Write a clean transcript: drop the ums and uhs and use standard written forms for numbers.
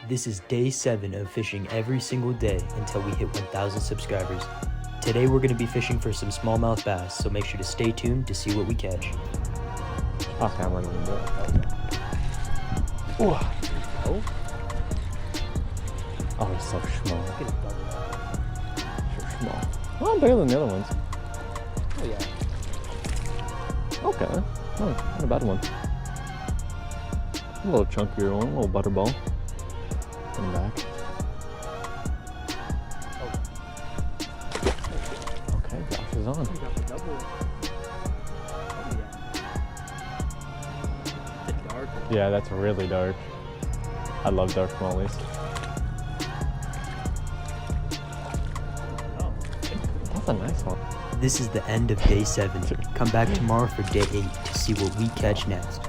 This is day 7 of fishing every single day until we hit 1,000 subscribers. Today we're going to be fishing for some smallmouth bass, so make sure to stay tuned to see what we catch. Okay, I'm running into it. Oh, oh, he's so small. So small. Well, bigger than the other ones. Oh yeah. Okay. Oh, not a bad one. A little chunkier one, a little butterball. Coming back. Okay, Josh is on. Yeah, that's really dark. I love dark smallies. That's a nice one. This is the end of day 7. Come back tomorrow for day 8 to see what we catch next.